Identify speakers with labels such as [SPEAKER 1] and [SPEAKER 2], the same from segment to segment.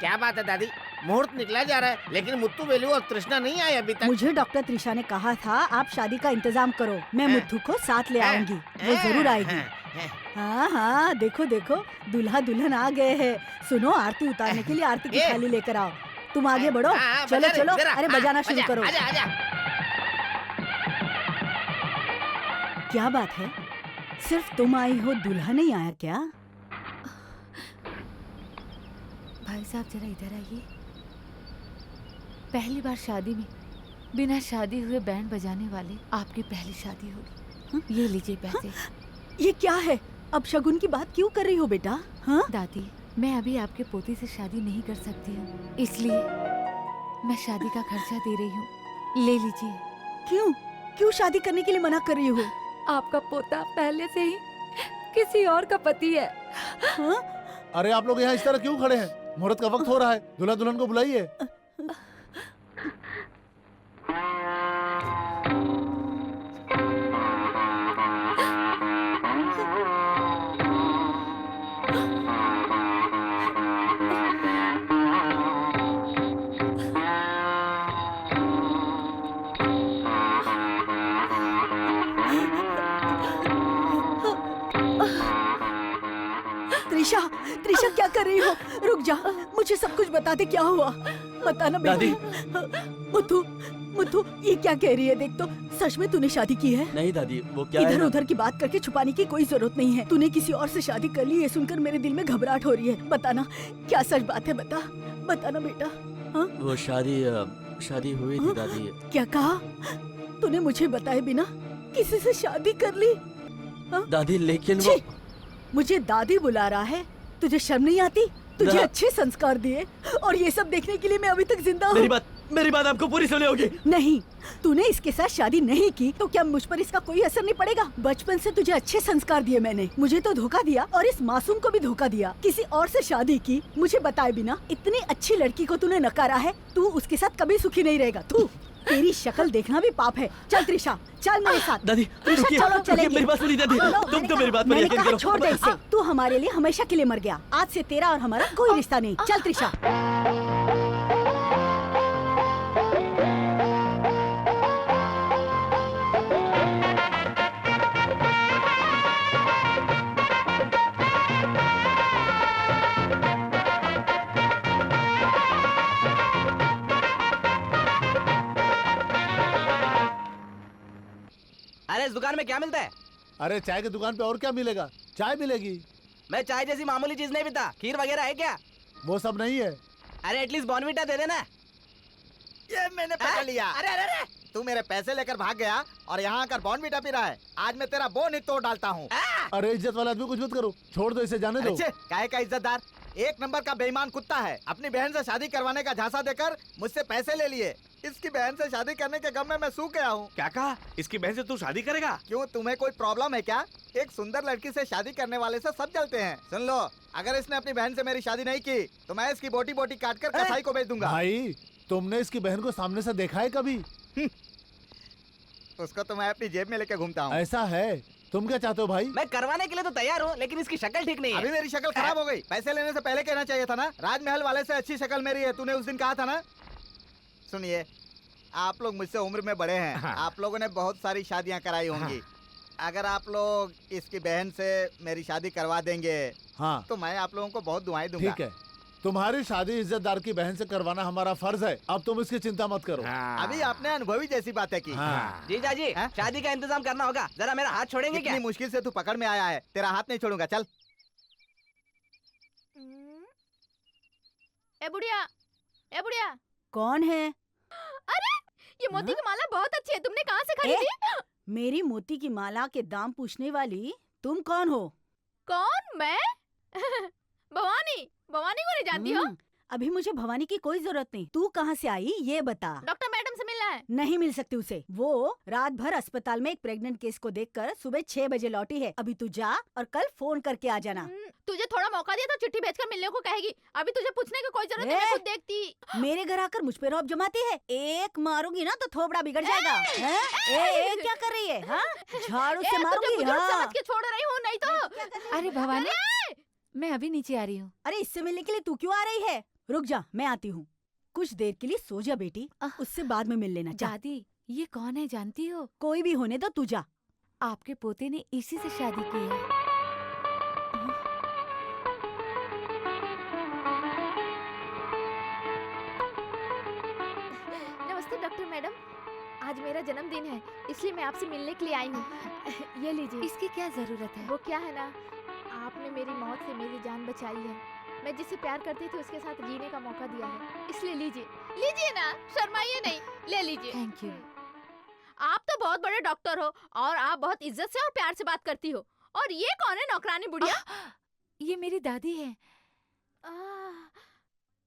[SPEAKER 1] क्या बात है दादी, मुहूर्त निकला जा रहा है लेकिन मुत्तू वेलू और तृष्णा नहीं आई अभी तक।
[SPEAKER 2] मुझे डॉक्टर त्रिशा ने कहा था आप शादी का इंतजाम करो, मैं मुत्थू को साथ ले आऊंगी, वो जरूर आएगी। हाँ हाँ, देखो देखो दूल्हा दुल्हन आ गए हैं। सुनो, आरती उतारने के लिए आरती की थाली लेकर आओ। तुम आगे बढ़ो, चलो चलो, अरे बजाना शुरू करो। क्या बात है, सिर्फ तुम आई हो, दूल्हा नहीं आया क्या?
[SPEAKER 3] भाई साहब जरा इधर आइए। पहली बार शादी में बिना शादी हुए बैंड बजाने वाले आपकी पहली शादी होगी। ये लीजिए पैसे।
[SPEAKER 2] ये क्या है? अब शगुन की बात क्यों कर रही हो बेटा? हाँ
[SPEAKER 3] दादी, मैं अभी आपके पोती से शादी नहीं कर सकती हूँ, इसलिए मैं शादी का खर्चा दे रही हूँ, ले लीजिए।
[SPEAKER 2] क्यों क्यों शादी करने के लिए मना कर रही हो?
[SPEAKER 3] आपका पोता पहले से ही किसी और का पति है।
[SPEAKER 2] हाँ?
[SPEAKER 4] अरे आप लोग यहाँ इस तरह क्यों खड़े हैं? मुहूर्त का वक्त हो रहा है, दूल्हा दुल्हन को बुलाइए।
[SPEAKER 2] त्रिशा, त्रिशा क्या कर रही हो? रुक जा, मुझे सब कुछ बता दे, क्या हुआ? बताना बेटा। मुत्थू, मुत्थू, ये क्या कह रही है? देख तो, सच में तूने शादी की है?
[SPEAKER 5] नहीं दादी, वो क्या है
[SPEAKER 2] इधर
[SPEAKER 5] ना...
[SPEAKER 2] उधर की बात करके छुपाने की कोई जरूरत नहीं है। तूने किसी और से शादी कर ली, ये सुनकर मेरे दिल में घबराहट हो रही है। बताना, क्या सच बात है? बता, बताना बेटा। हाँ?
[SPEAKER 5] वो शादी हुई थी दादी।
[SPEAKER 2] क्या कहा? तूने मुझे बताए बिना किसी से शादी कर ली?
[SPEAKER 5] दादी लेकिन वो...
[SPEAKER 2] मुझे दादी बुला रहा है, तुझे शर्म नहीं आती? तुझे अच्छे संस्कार दिए और ये सब देखने के लिए मैं अभी तक जिंदा हूँ।
[SPEAKER 5] मेरी बात आपको पूरी सुनी होगी।
[SPEAKER 2] नहीं, तूने इसके साथ शादी नहीं की तो क्या मुझ पर इसका कोई असर नहीं पड़ेगा? बचपन से तुझे अच्छे संस्कार दिए मैंने, मुझे तो धोखा दिया और इस मासूम को भी धोखा दिया। किसी और से शादी की मुझे बताए बिना। इतनी अच्छी लड़की को तूने नकारा है, तू उसके साथ कभी सुखी नहीं रहेगा। तू, तेरी शक्ल देखना भी पाप है। चल त्रिशा, चल मेरे साथ।
[SPEAKER 5] दादी
[SPEAKER 2] चलो चलेंगे।
[SPEAKER 5] मेरी बात सुनिए दादी, तुम तो मेरी बात पर यकीन करो।
[SPEAKER 2] छोड़ दे इसे, तू हमारे लिए हमेशा के लिए मर गया। आज से तेरा और हमारा कोई रिश्ता नहीं। चल त्रिशा।
[SPEAKER 1] अरे इस दुकान में क्या मिलता है?
[SPEAKER 4] अरे चाय की दुकान पे और क्या मिलेगा? चाय मिलेगी।
[SPEAKER 1] मैं चाय जैसी मामूली चीज नहीं पीता। खीर वगैरह है क्या?
[SPEAKER 4] वो सब नहीं है।
[SPEAKER 1] अरे एटलीस्ट बॉर्नविटा दे देना।
[SPEAKER 6] ये मैंने पकड़ लिया।
[SPEAKER 1] अरे अरे अरे,
[SPEAKER 6] तू मेरे पैसे लेकर भाग गया और यहाँ आकर बॉर्नविटा पी रहा है। आज मैं तेरा बोन ही तोड़ डालता हूँ।
[SPEAKER 4] अरे इज्जत वाला आदमी, कुछ मत करो, छोड़ दो इसे, जाने दो।
[SPEAKER 6] अच्छे काहे का इज्जतदार, एक नंबर का बेईमान कुत्ता है। अपनी बहन से शादी करवाने का झांसा देकर मुझसे पैसे ले लिए। इसकी बहन से शादी करने के गम में मैं सूख गया हूँ।
[SPEAKER 1] क्या कहा? इसकी बहन से तू शादी करेगा?
[SPEAKER 6] क्यों, तुम्हें कोई प्रॉब्लम है क्या? एक सुंदर लड़की से शादी करने वाले से सब जलते हैं। सुन लो, अगर इसने अपनी बहन से मेरी शादी नहीं की तो मैं इसकी बोटी बोटी काट कर कसाई को बेच दूंगा।
[SPEAKER 4] भाई, तुमने इसकी बहन को सामने से देखा है कभी?
[SPEAKER 6] उसको तो मैं अपनी जेब में लेकर घूमता हूँ।
[SPEAKER 4] ऐसा है? तुम क्या चाहते हो भाई?
[SPEAKER 1] मैं करवाने के लिए तो तैयार हूँ, लेकिन इसकी शक्ल ठीक नहीं है।
[SPEAKER 6] अभी मेरी शक्ल खराब हो गई। पैसे लेने से पहले कहना चाहिए था ना। राजमहल वाले से अच्छी शक्ल मेरी है, तूने उस दिन कहा था ना। सुनिए, आप लोग मुझसे उम्र में बड़े हैं।
[SPEAKER 1] हाँ।
[SPEAKER 6] आप लोगों ने बहुत सारी शादियां कराई होंगी। अगर आप लोग इसकी बहन से मेरी शादी करवा देंगे
[SPEAKER 4] हाँ,
[SPEAKER 6] तो मैं आप लोगों को बहुत दुआएं दूंगा।
[SPEAKER 4] ठीक है, तुम्हारी शादी इज्जतदार की बहन से करवाना हमारा फर्ज है। अब तुम इसकी चिंता मत करो।
[SPEAKER 6] अभी आपने अनुभवी जैसी बातें की।
[SPEAKER 4] हाँ।
[SPEAKER 1] जीजा जी,
[SPEAKER 6] हाँ?
[SPEAKER 1] शादी का इंतजाम करना होगा। जरा मेरा हाथ छोड़ेंगे क्या?
[SPEAKER 6] इतनी मुश्किल से तू पकड़ में आया है, तेरा हाथ नहीं छोड़ूंगा। चल।
[SPEAKER 7] ए बुढ़िया।
[SPEAKER 2] कौन है?
[SPEAKER 7] अरे ये मोती की माला बहुत अच्छी है, तुमने कहाँ से खरीदी?
[SPEAKER 2] मेरी मोती की माला के दाम पूछने वाली तुम कौन हो?
[SPEAKER 7] कौन? मैं? भवानी को नहीं जानती हो?
[SPEAKER 2] अभी मुझे भवानी की कोई जरूरत नहीं। तू कहाँ से आई ये बता।
[SPEAKER 7] डॉक्टर मैडम से मिलना है।
[SPEAKER 2] नहीं मिल सकती उसे। वो रात भर अस्पताल में एक प्रेग्नेंट केस को देखकर सुबह 6 बजे लौटी है। अभी तू जा और कल फोन करके आ जाना।
[SPEAKER 7] तुझे थोड़ा मौका दिया तो चिट्ठी भेजकर मिलने को कहेगी। अभी तुझे पूछने की कोई जरूरत नहीं, मैं खुद देखती।
[SPEAKER 2] मेरे घर आकर मुझ पे रौब जमाती है। एक मारूंगी ना तो थोबड़ा बिगड़ जाएगा। क्या कर रही है? झाड़ू से मारूंगी।
[SPEAKER 7] समझ के छोड़ रही हूँ, नहीं तो।
[SPEAKER 3] अरे भवानी, मैं अभी नीचे आ रही हूँ।
[SPEAKER 2] अरे इससे मिलने के लिए तू क्यों आ रही है? रुक जा, मैं आती हूँ। कुछ देर के लिए सो जा बेटी, उससे बाद में मिल लेना। जा,
[SPEAKER 3] दादी ये कौन है जानती हो?
[SPEAKER 2] कोई भी होने दो, तू जा।
[SPEAKER 3] आपके पोते ने इसी से शादी की है।
[SPEAKER 7] नमस्ते डॉक्टर मैडम, आज मेरा जन्मदिन है इसलिए मैं आपसे मिलने के लिए आई हूँ। ये लीजिए।
[SPEAKER 3] इसकी क्या जरूरत है?
[SPEAKER 7] वो क्या है ना, आपने मेरी मौत से मेरी जान बचाई है। मैं जिससे प्यार करती थी उसके साथ जीने का मौका दिया है, इसलिए लीजिए। लीजिए ना, शर्माइए नहीं, ले लीजिए।
[SPEAKER 3] Thank you.
[SPEAKER 7] आप तो बहुत बड़े डॉक्टर हो और आप बहुत इज्जत से और प्यार से बात करती हो। और ये कौन है नौकरानी बुढ़िया?
[SPEAKER 3] ये मेरी दादी है।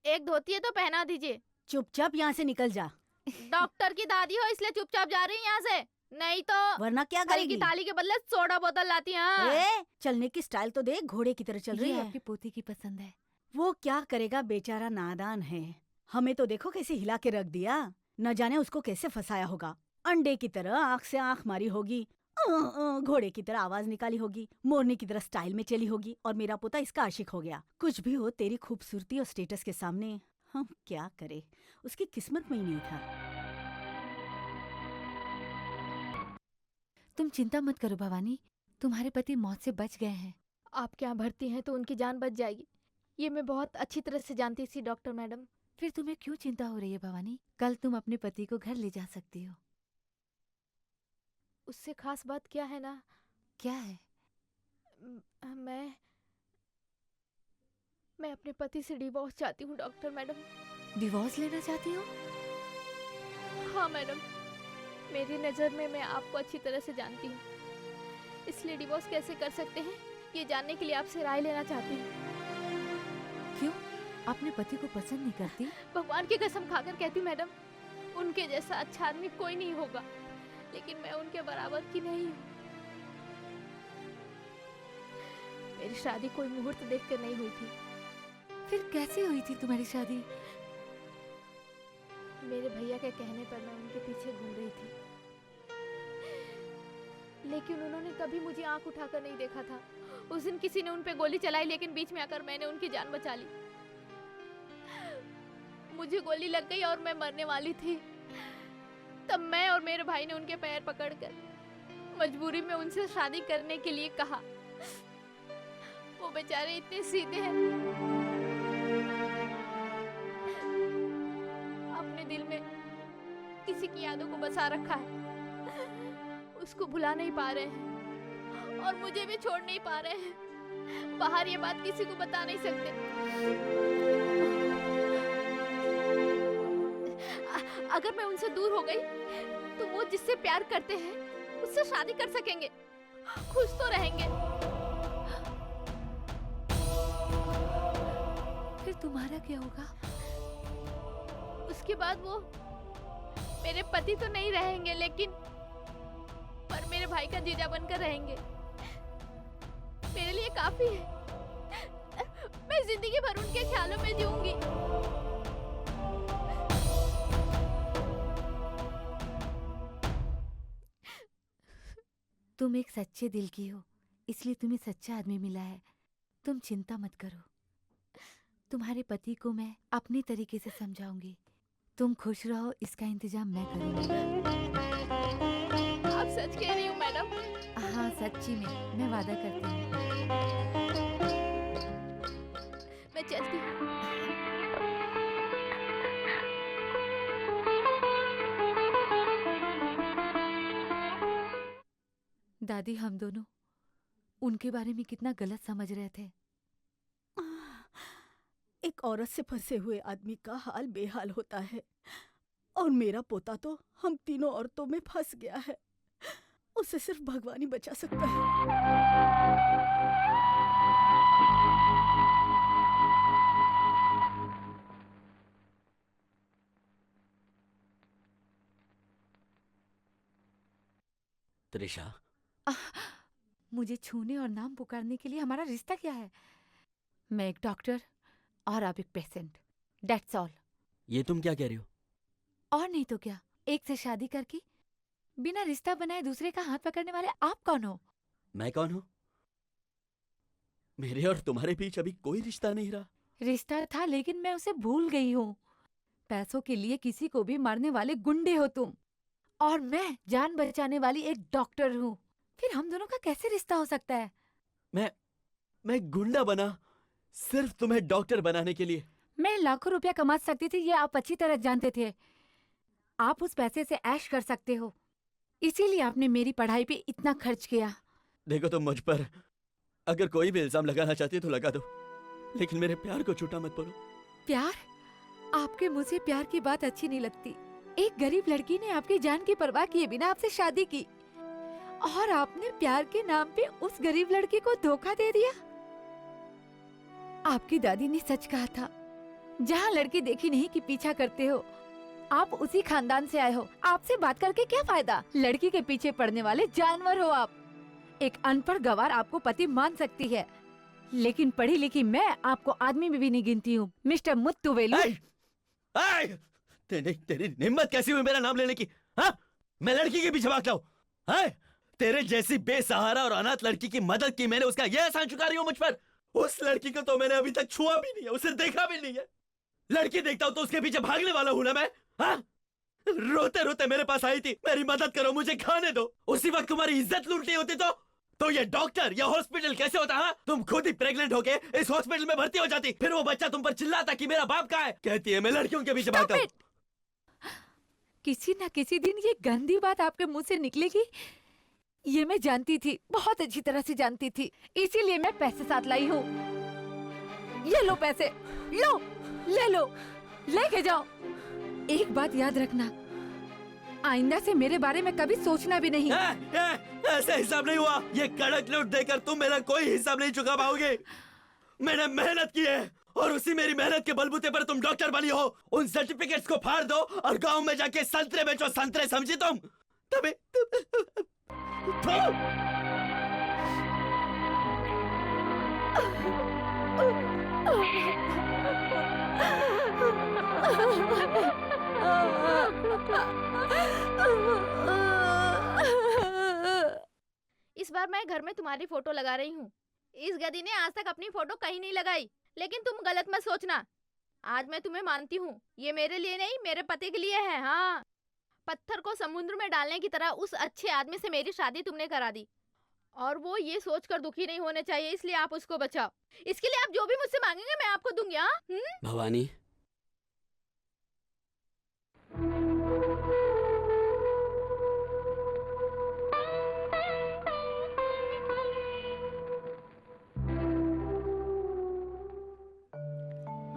[SPEAKER 7] एक धोती है तो पहना दीजिए।
[SPEAKER 2] चुपचाप यहाँ से निकल जा,
[SPEAKER 7] डॉक्टर की दादी हो इसलिए चुपचाप जा रही हैं यहाँ से, नहीं तो
[SPEAKER 2] वरना क्या
[SPEAKER 7] कल की
[SPEAKER 2] करेगी?
[SPEAKER 7] थाली के बदले सोडा बोतल लाती हैं।
[SPEAKER 2] ए, चलने की स्टाइल तो देख, घोड़े की तरह चल रही
[SPEAKER 3] ये
[SPEAKER 2] है।
[SPEAKER 3] आपकी पोती की पसंद है।
[SPEAKER 2] वो क्या करेगा, बेचारा नादान है। हमें तो देखो कैसे हिला के रख दिया, न जाने उसको कैसे फंसाया होगा। अंडे की तरह आंख से आंख मारी होगी, घोड़े की तरह आवाज निकाली होगी, मोरनी की तरह स्टाइल में चली होगी, और मेरा पोता इसका आशिक हो गया। कुछ भी हो, तेरी खूबसूरती और स्टेटस के सामने हम क्या करे, उसकी किस्मत में ही नहीं था।
[SPEAKER 3] तुम चिंता मत करो भवानी, तुम्हारे पति मौत से बच गए हैं।
[SPEAKER 7] आप क्या भर्ती हैं तो उनकी जान बच जाएगी, ये मैं बहुत अच्छी तरह से जानती थी डॉक्टर मैडम।
[SPEAKER 3] फिर तुम्हें क्यों चिंता हो रही है भवानी? कल तुम अपने पति को घर ले जा सकती हो।
[SPEAKER 7] उससे खास बात क्या है ना,
[SPEAKER 3] क्या है?
[SPEAKER 7] मैं अपने पति से डिवोर्स चाहती हूँ डॉक्टर मैडम।
[SPEAKER 3] डिवोर्स लेना चाहती हो?
[SPEAKER 7] हाँ मैडम, मेरी नज़र में मैं आपको अच्छी तरह से जानती हूँ, इसलिए डिवोर्स कैसे कर सकते हैं ये जानने के लिए आपसे राय लेना चाहती हूँ।
[SPEAKER 3] क्यों? अपने पति को पसंद नहीं करती?
[SPEAKER 7] भगवान की कसम खाकर कहती मैडम, उनके जैसा अच्छा आदमी कोई नहीं होगा, लेकिन मैं उनके बराबर की नहीं हूँ। मेरी शादी कोई मुहूर्त देखकर नहीं हुई थी।
[SPEAKER 3] फिर कैसे हुई थी तुम्हारी शादी?
[SPEAKER 7] मेरे भैया के कहने पर मैं उनके पीछे घूम रही थी, लेकिन उन्होंने कभी मुझे आंख उठाकर नहीं देखा था। उस दिन किसी ने उन पे गोली चलाई, लेकिन बीच में आकर मैंने उनकी जान बचा ली। मुझे गोली लग गई और मैं मरने वाली थी। तब मैं और मेरे भाई ने उनके पैर पकड़कर मजबूरी में उनसे शादी करने के लिए कहा। वो बेचारे इतने सीधे हैं, अपने दिल में किसी की यादों को बसा रखा है, उसको भुला नहीं पा रहे हैं और मुझे भी छोड़ नहीं पा रहे हैं। बाहर ये बात किसी को बता नहीं सकते। अगर मैं उनसे दूर हो गई तो वो जिससे प्यार करते हैं उससे शादी कर सकेंगे, खुश तो रहेंगे।
[SPEAKER 3] फिर तुम्हारा क्या होगा?
[SPEAKER 7] उसके बाद वो मेरे पति तो नहीं रहेंगे, लेकिन पर मेरे भाई का जीजा बनकर रहेंगे। मेरे लिए काफी है, मैं जिंदगी भर उनके ख्यालों में जीऊंगी।
[SPEAKER 3] तुम एक सच्चे दिल की हो, इसलिए तुम्हें सच्चा आदमी मिला है। तुम चिंता मत करो, तुम्हारे पति को मैं अपने तरीके से समझाऊंगी। तुम खुश रहो, इसका इंतजाम मैं करूंगी।
[SPEAKER 7] आप सच कह रही हो मैडम?
[SPEAKER 3] हाँ सच्ची में, मैं वादा करती हूँ।
[SPEAKER 7] मैं चलती हूँ।
[SPEAKER 3] दादी, हम दोनों उनके बारे में कितना गलत समझ रहे थे।
[SPEAKER 2] एक औरत से फंसे हुए आदमी का हाल बेहाल होता है, और मेरा पोता तो हम तीनों औरतों में फंस गया है। उसे सिर्फ भगवान ही बचा सकता है।
[SPEAKER 5] त्रिशा,
[SPEAKER 3] मुझे छूने और नाम पुकारने के लिए हमारा रिश्ता क्या है? मैं एक डॉक्टर और आप एक पेशेंट, दैट्स ऑल।
[SPEAKER 5] ये तुम क्या कह रही हो?
[SPEAKER 3] और नहीं तो क्या, एक से शादी करके बिना रिश्ता बनाए दूसरे का हाथ पकड़ने वाले आप कौन हो?
[SPEAKER 5] मैं कौन हूँ? मेरे और तुम्हारे बीच अभी कोई रिश्ता नहीं रहा।
[SPEAKER 3] रिश्ता था लेकिन मैं उसे भूल गई हूँ। पैसों के लिए किसी को भी मारने वाले गुंडे हो तुम, और मैं जान बचाने वाली एक डॉक्टर हूँ। फिर हम दोनों का कैसे रिश्ता हो सकता है?
[SPEAKER 5] मैं गुंडा बना सिर्फ तुम्हें डॉक्टर बनाने के लिए।
[SPEAKER 3] मैं लाखों रुपया कमा सकती थी, ये आप अच्छी तरह जानते थे। आप उस पैसे से ऐश कर सकते हो, इसीलिए आपने मेरी पढ़ाई पे इतना खर्च किया।
[SPEAKER 5] देखो तुम मुझ पर अगर कोई भी इल्जाम लगाना चाहती है तो लगा दो, लेकिन मेरे प्यार को झूठा मत बोलो।
[SPEAKER 3] प्यार? आपके मुंह से प्यार की बात अच्छी नहीं लगती। एक गरीब लड़की ने आपकी जान की परवाह किए बिना आपसे शादी की, और आपने प्यार के नाम पे उस गरीब लड़की को धोखा दे दिया। आपकी दादी ने सच कहा था, जहाँ लड़की देखी नहीं कि पीछा करते हो। आप उसी खानदान से आए हो, आपसे बात करके क्या फायदा? लड़की के पीछे पड़ने वाले जानवर हो आप। एक अनपढ़ गवार आपको पति मान सकती है, लेकिन पढ़ी लिखी मैं आपको आदमी में भी नहीं गिनती हूँ, मिस्टर मुत्तुवेलु।
[SPEAKER 5] तेरी हिम्मत कैसी हुई मेरा नाम लेने की? हाँ, मैं लड़की के पीछे भागता हूँ? तेरे जैसी बेसहारा और अनाथ लड़की की मदद की मैंने, उसका यह एहसान चुका रही हूँ मुझ पर। उस लड़की को तो मैंने अभी तक छुआ भी नहीं है, उसे देखा भी नहीं है। लड़की देखता हूँ तो उसके पीछे भागने वाला हूँ ना मैं? हाँ? रोते रोते मेरे पास आई थी, मेरी मदद करो, मुझे खाने दो। उसी वक्त तुम्हारी इज्जत लूटनी होती तो ये डॉक्टर या हॉस्पिटल कैसे होता? हाँ, तुम खुद ही प्रेग्नेंट होके इस हॉस्पिटल में भर्ती हो जाती, फिर वो बच्चा तुम पर चिल्लाता कि मेरा बाप कहाँ है। कहती है मैं लड़कियों के पीछे भागता हूँ।
[SPEAKER 3] किसी न किसी दिन ये गंदी बात आपके मुंह से निकलेगी, ये मैं जानती थी, बहुत अच्छी तरह से जानती थी। इसीलिए मैं पैसे साथ लाई हूँ। ये लो पैसे, लो, ले लो, लेके जाओ। एक बात याद रखना, आइंदा से मेरे बारे में कभी सोचना भी नहीं।
[SPEAKER 5] ऐसे हिसाब नहीं हुआ। ये कड़क नोट देकर तुम मेरा कोई हिसाब नहीं चुका पाओगे। मैंने मेहनत की है, और उसी मेरी मेहनत के बलबूते पर तुम डॉक्टर बनी हो। उन सर्टिफिकेट्स को फाड़ दो और गांव में जाके संतरे बेचो, संतरे, समझी तुम? तभी
[SPEAKER 7] इस बार मैं घर में तुम्हारी फोटो लगा रही हूँ। इस गधी ने आज तक अपनी फोटो कहीं नहीं लगाई, लेकिन तुम गलत मत सोचना। आज मैं तुम्हें मानती हूँ, ये मेरे लिए नहीं, मेरे पति के लिए है। हाँ, पत्थर को समुद्र में डालने की तरह उस अच्छे आदमी से मेरी शादी तुमने करा दी, और वो ये सोचकर दुखी नहीं होने चाहिए, इसलिए आप उसको बचाओ। इसके लिए आप जो भी मुझसे मांगेंगे मैं आपको दूंगी। हाँ?
[SPEAKER 5] भवानी,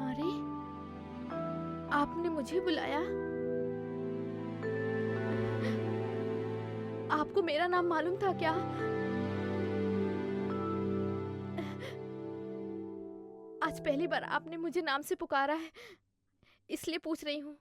[SPEAKER 7] अरे, आपने मुझे बुलाया? आपको मेरा नाम मालूम था क्या? आज पहली बार आपने मुझे नाम से पुकारा है, इसलिए पूछ रही हूँ।